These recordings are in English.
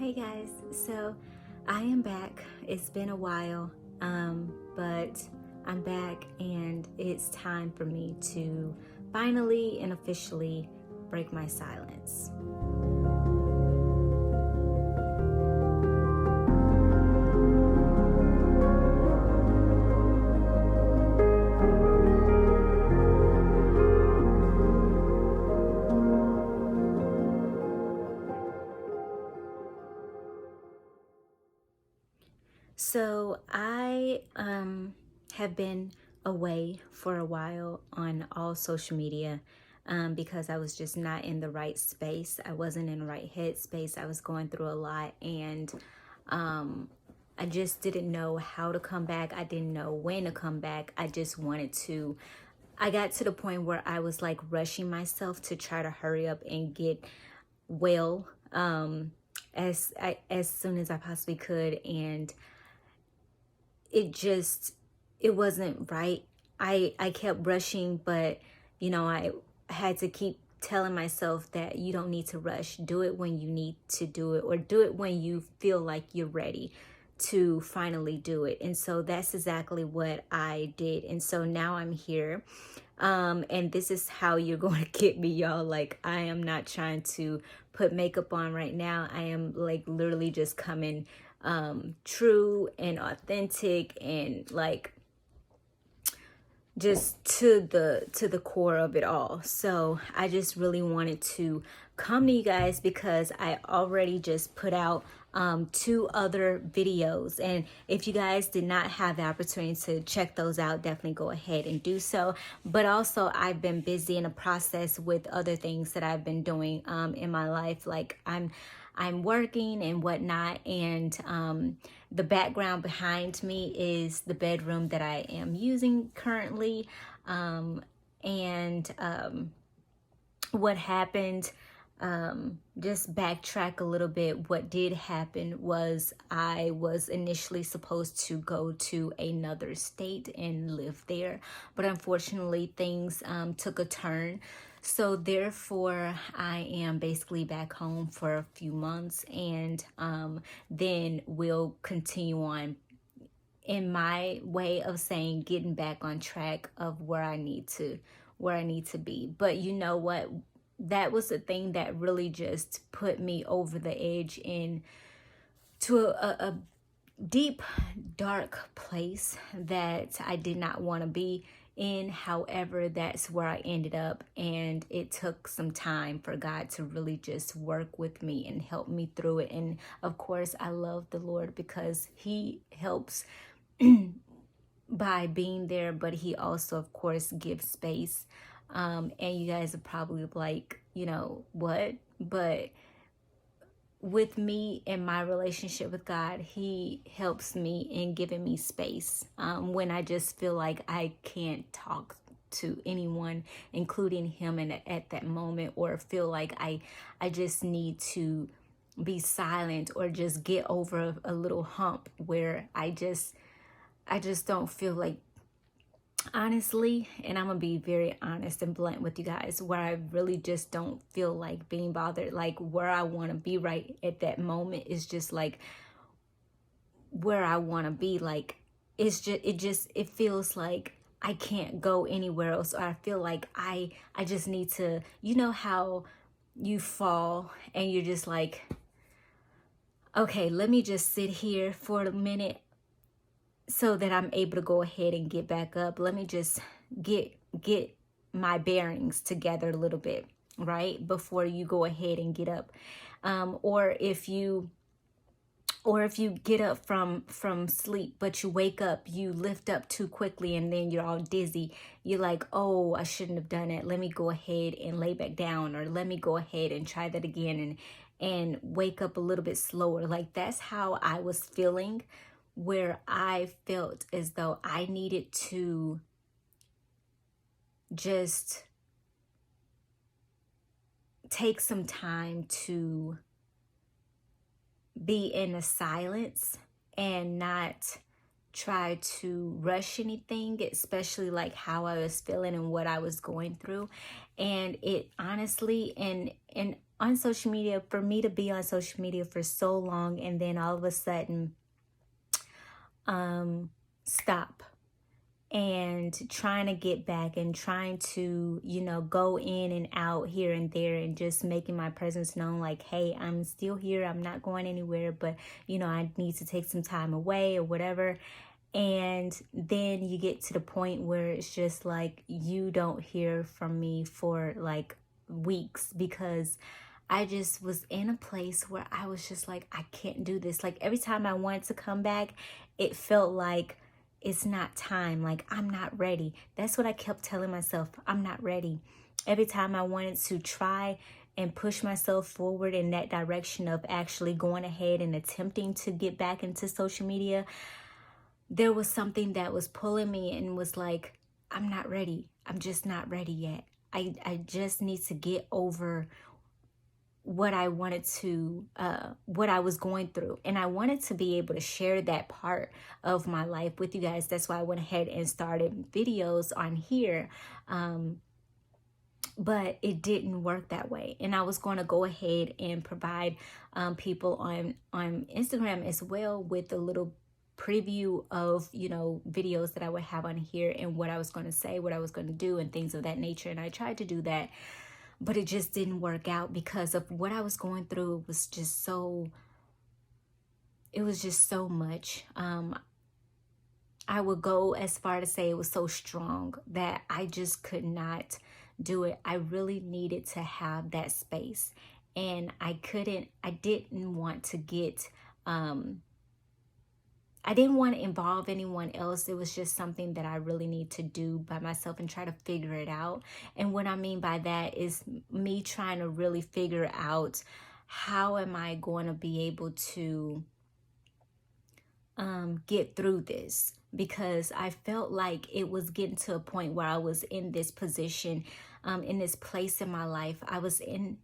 Hey guys, so I am back. It's been a while, but I'm back and it's time for me to finally and officially break my silence. So I have been away for a while on all social media because I was just not in the right space. I wasn't in the right headspace. I was going through a lot, and um, I just didn't know how to come back. I didn't know when to come back. I just wanted to. I got to the point where I was like rushing myself to try to hurry up and get well as soon as I possibly could, and it wasn't right. I kept rushing, but I had to keep telling myself that you don't need to rush. Do it when you need to do it, or do it when you feel like you're ready to finally do it. And so that's exactly what I did. And so now I'm here. And this is how you're going to get me, y'all. Like, I am not trying to put makeup on right now. I am like literally just coming true and authentic, and like just to the core of it all. So I just really wanted to come to you guys because I already just put out two other videos, and if you guys did not have the opportunity to check those out, definitely go ahead and do so. But also, I've been busy in a process with other things that I've been doing in my life. Like I'm working and whatnot, and the background behind me is the bedroom that I am using currently. And what happened, just backtrack a little bit. What did happen was I was initially supposed to go to another state and live there, but unfortunately things took a turn. So therefore, I am basically back home for a few months, and then we'll continue on, in my way of saying, getting back on track of where I need to be. But you know what? That was the thing that really just put me over the edge into a deep, dark place that I did not want to be in. However, that's where I ended up, and it took some time for God to really just work with me and help me through it. And of course, I love the Lord because He helps by being there, but He also, of course, gives space. And you guys are probably like, what? But with me and my relationship with God, He helps me in giving me space when I just feel like I can't talk to anyone, including Him, and at that moment, or feel like I just need to be silent, or just get over a little hump where I just don't feel like, honestly, and I'm gonna be very honest and blunt with you guys, where I really just don't feel like being bothered. Like, where I want to be right at that moment is just like where I want to be. Like, it feels like I can't go anywhere else, or I feel like I just need to, how you fall and you're just like, okay, let me just sit here for a minute so that I'm able to go ahead and get back up. Let me just get my bearings together a little bit, right? Before you go ahead and get up. Or if you get up from sleep, but you wake up, you lift up too quickly, and then you're all dizzy. You're like, oh, I shouldn't have done it. Let me go ahead and lay back down, or let me go ahead and try that again, and wake up a little bit slower. Like, that's how I was feeling, where I felt as though I needed to just take some time to be in a silence and not try to rush anything, especially like how I was feeling and what I was going through. And it honestly, and on social media, for me to be on social media for so long and then all of a sudden stop, and trying to get back and trying to, go in and out here and there and just making my presence known, like, hey, I'm still here, I'm not going anywhere, but I need to take some time away or whatever. And then you get to the point where it's just like you don't hear from me for like weeks, because I just was in a place where I was just like, I can't do this. Like every time I wanted to come back, it felt like it's not time. Like I'm not ready. That's what I kept telling myself. I'm not ready. Every time I wanted to try and push myself forward in that direction of actually going ahead and attempting to get back into social media, there was something that was pulling me and was like, I'm not ready. I'm just not ready yet. I just need to get over what I wanted to, what I was going through. And I wanted to be able to share that part of my life with you guys. That's why I went ahead and started videos on here. But it didn't work that way. And I was going to go ahead and provide people on Instagram as well with a little preview of, videos that I would have on here and what I was going to say, what I was going to do, and things of that nature. And I tried to do that, but it just didn't work out because of what I was going through. It was just so much. I would go as far to say it was so strong that I just could not do it. I really needed to have that space, and I didn't want to get, I didn't want to involve anyone else. It was just something that I really need to do by myself and try to figure it out. And what I mean by that is me trying to really figure out, how am I going to be able to get through this? Because I felt like it was getting to a point where I was in this position, in this place in my life. I was in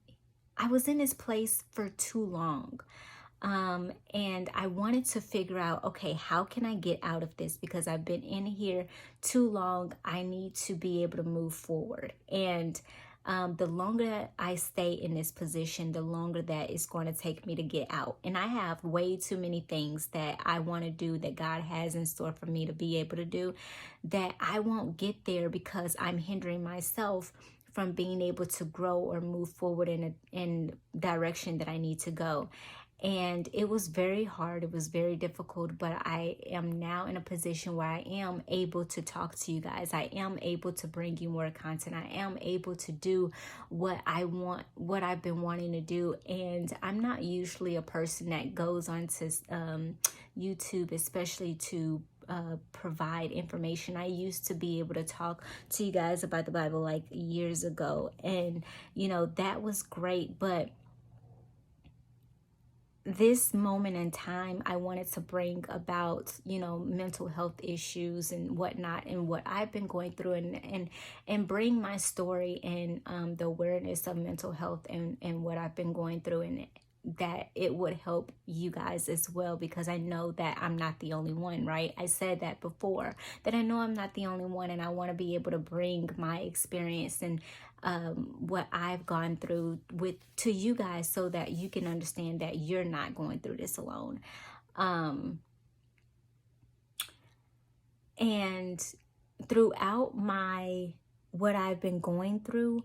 this place for too long. And I wanted to figure out, okay, how can I get out of this? Because I've been in here too long. I need to be able to move forward. And the longer I stay in this position, the longer that it's going to take me to get out. And I have way too many things that I want to do, that God has in store for me to be able to do, that I won't get there because I'm hindering myself from being able to grow or move forward in a direction that I need to go. And it was very hard. It was very difficult, but I am now in a position where I am able to talk to you guys. I am able to bring you more content. I am able to do what I want, what I've been wanting to do. And I'm not usually a person that goes onto YouTube, especially to provide information. I used to be able to talk to you guys about the Bible like years ago. And, that was great. But this moment in time, I wanted to bring about, mental health issues and whatnot, and what I've been going through, and bring my story and the awareness of mental health and what I've been going through, and that it would help you guys as well, because I know that I'm not the only one, right? I said that before, that I know I'm not the only one, and I want to be able to bring my experience and what I've gone through to you guys, so that you can understand that you're not going through this alone. And throughout what I've been going through,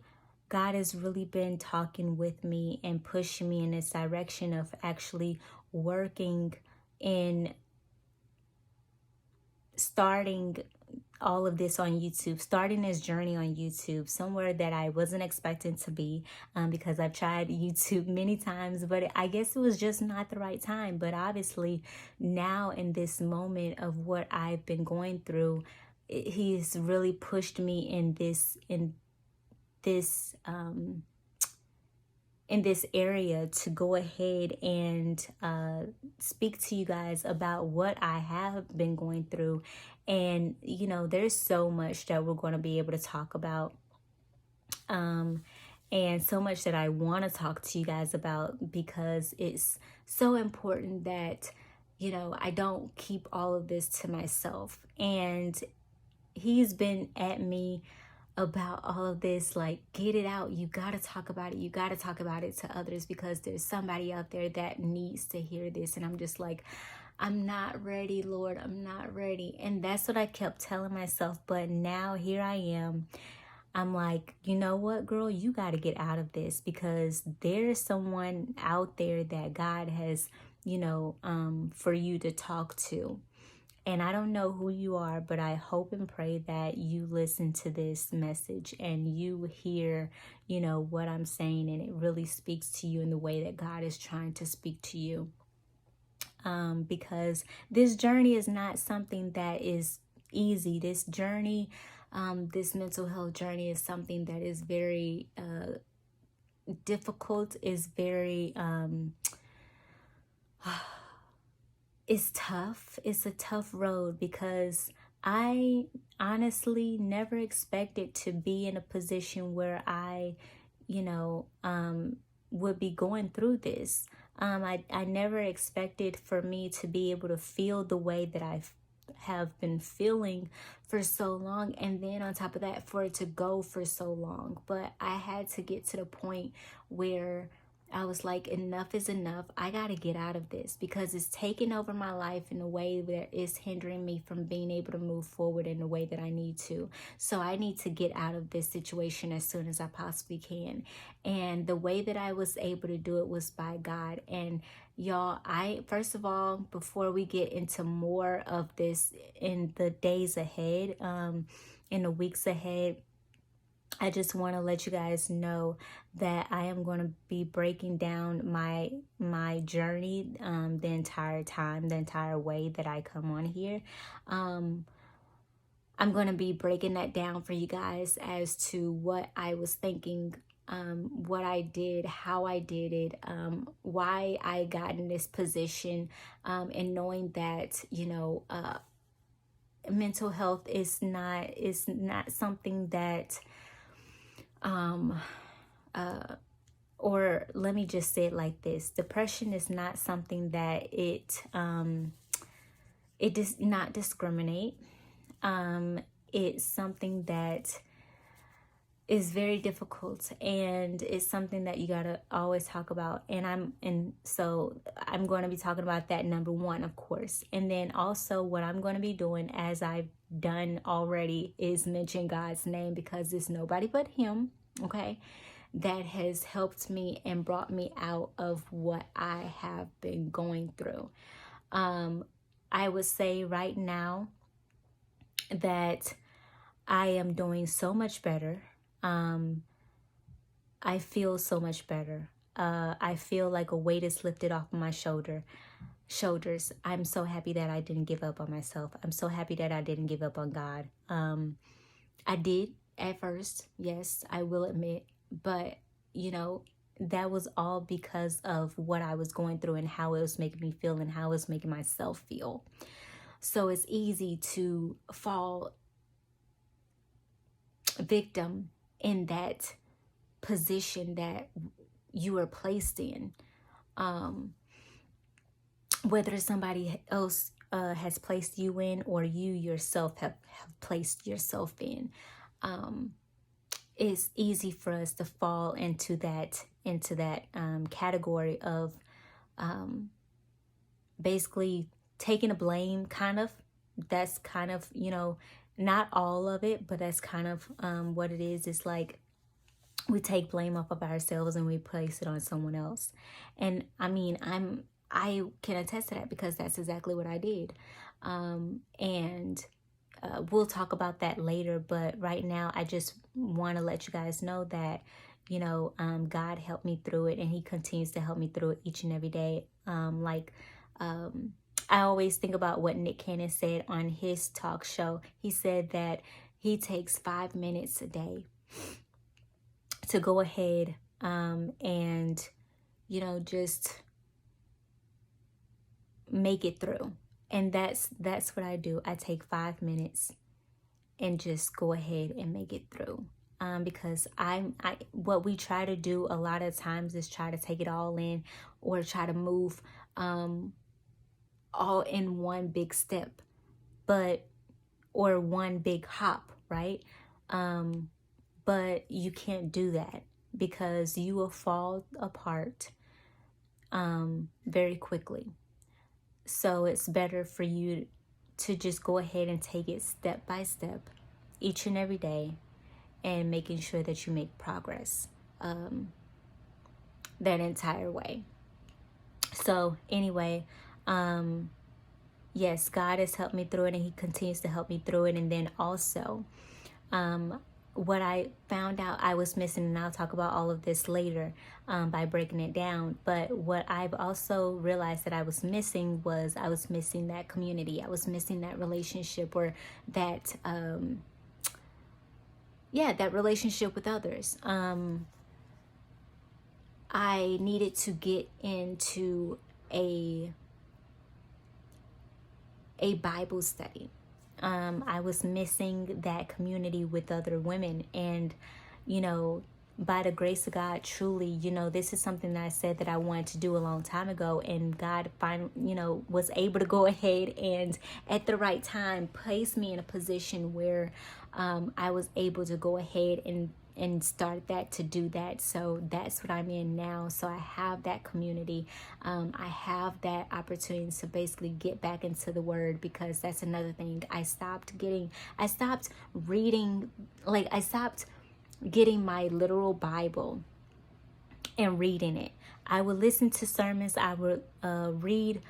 God has really been talking with me and pushing me in this direction of actually working in starting all of this on YouTube, starting this journey on YouTube, somewhere that I wasn't expecting to be, because I've tried YouTube many times, but I guess it was just not the right time. But obviously now, in this moment of what I've been going through, He's really pushed me in this area to go ahead and speak to you guys about what I have been going through. And there's so much that we're going to be able to talk about, and so much that I want to talk to you guys about, because it's so important that I don't keep all of this to myself. And He's been at me about all of this. Like, get it out. You got to talk about it. You got to talk about it to others, because there's somebody out there that needs to hear this. And I'm just like, I'm not ready, Lord. I'm not ready. And that's what I kept telling myself. But now here I am. I'm like, you know what, girl, you got to get out of this, because there's someone out there that God has, for you to talk to. And I don't know who you are, but I hope and pray that you listen to this message and you hear, what I'm saying, and it really speaks to you in the way that God is trying to speak to you. Because this journey is not something that is easy. This journey, this mental health journey, is something that is very difficult, is very it's tough. It's a tough road, because I honestly never expected to be in a position where I, would be going through this. I never expected for me to be able to feel the way that I have been feeling for so long, and then on top of that, for it to go for so long. But I had to get to the point where I was like, enough is enough. I got to get out of this, because it's taking over my life in a way that is hindering me from being able to move forward in the way that I need to. So I need to get out of this situation as soon as I possibly can. And the way that I was able to do it was by God. And y'all, first of all, before we get into more of this in the days ahead, in the weeks ahead, I just want to let you guys know that I am going to be breaking down my journey, the entire time, the entire way that I come on here. I'm going to be breaking that down for you guys as to what I was thinking, what I did, how I did it, why I got in this position, and knowing that, mental health is not something that or let me just say it like this: depression is not something that it does not discriminate. It's something that is very difficult, and it's something that you gotta always talk about. So I'm going to be talking about that, number one, of course. And then also what I'm going to be doing, as I've done already, is mention God's name, because it's nobody but Him, okay, that has helped me and brought me out of what I have been going through. I would say right now that I am doing so much better. I feel so much better. I feel like a weight is lifted off of my shoulders. I'm so happy that I didn't give up on myself. I'm so happy that I didn't give up on God. I did at first, yes, I will admit, but that was all because of what I was going through and how it was making me feel and how it was making myself feel. So it's easy to fall victim in that position that you are placed in, whether somebody else has placed you in, or you yourself have placed yourself in. It's easy for us to fall into that category of basically taking a blame, kind of. That's kind of, not all of it, but that's kind of what it is. It's like we take blame off of ourselves and we place it on someone else. And I mean, I can attest to that, because that's exactly what I did. And we'll talk about that later, but right now I just want to let you guys know that, God helped me through it, and He continues to help me through it each and every day. I always think about what Nick Cannon said on his talk show. He said that he takes 5 minutes a day to go ahead and, just make it through. And that's what I do. I take 5 minutes and just go ahead and make it through. Because what we try to do a lot of times is try to take it all in, or try to move all in one big step, or one big hop, right? but you can't do that because you will fall apart very quickly. So it's better for you to just go ahead and take it step by step each and every day, and making sure that you make progress that entire way. So anyway, yes, God has helped me through it, and he continues to help me through it. And then also, what I found out I was missing, and I'll talk about all of this later by breaking it down, but what I've also realized that I was missing was I was missing that community. I was missing that relationship, or that that relationship with others. I needed to get into a Bible study. I was missing that community with other women. And, by the grace of God, truly, this is something that I said that I wanted to do a long time ago. And God finally, was able to go ahead and at the right time place me in a position where I was able to go ahead and start to do that. So that's what I'm in now. So I have that community. I have that opportunity to basically get back into the word, because that's another thing. I stopped reading, I stopped getting my literal Bible and reading it. I would listen to sermons. I would read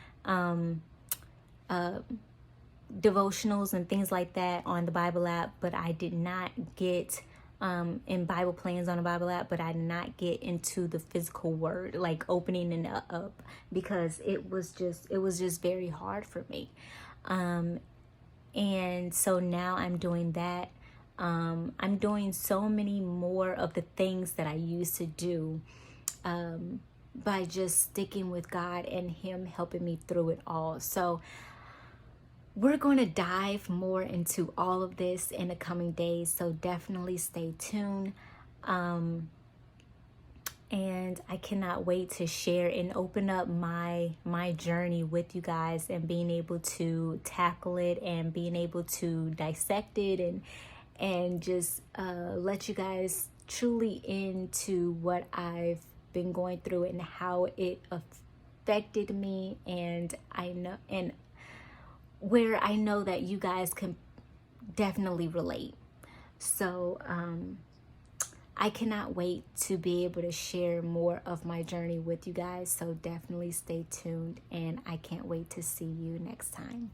devotionals and things like that on the Bible app, but I did not get in Bible plans on the Bible app, but I did not get into the physical word, like opening it up, because it was just very hard for me. And so now I'm doing that. I'm doing so many more of the things that I used to do by just sticking with God and him helping me through it all. So we're going to dive more into all of this in the coming days, so definitely stay tuned. And I cannot wait to share and open up my journey with you guys, and being able to tackle it, and being able to dissect it, and just let you guys truly into what I've been going through and how it affected me, and where I know that you guys can definitely relate. So I cannot wait to be able to share more of my journey with you guys. So definitely stay tuned, and I can't wait to see you next time.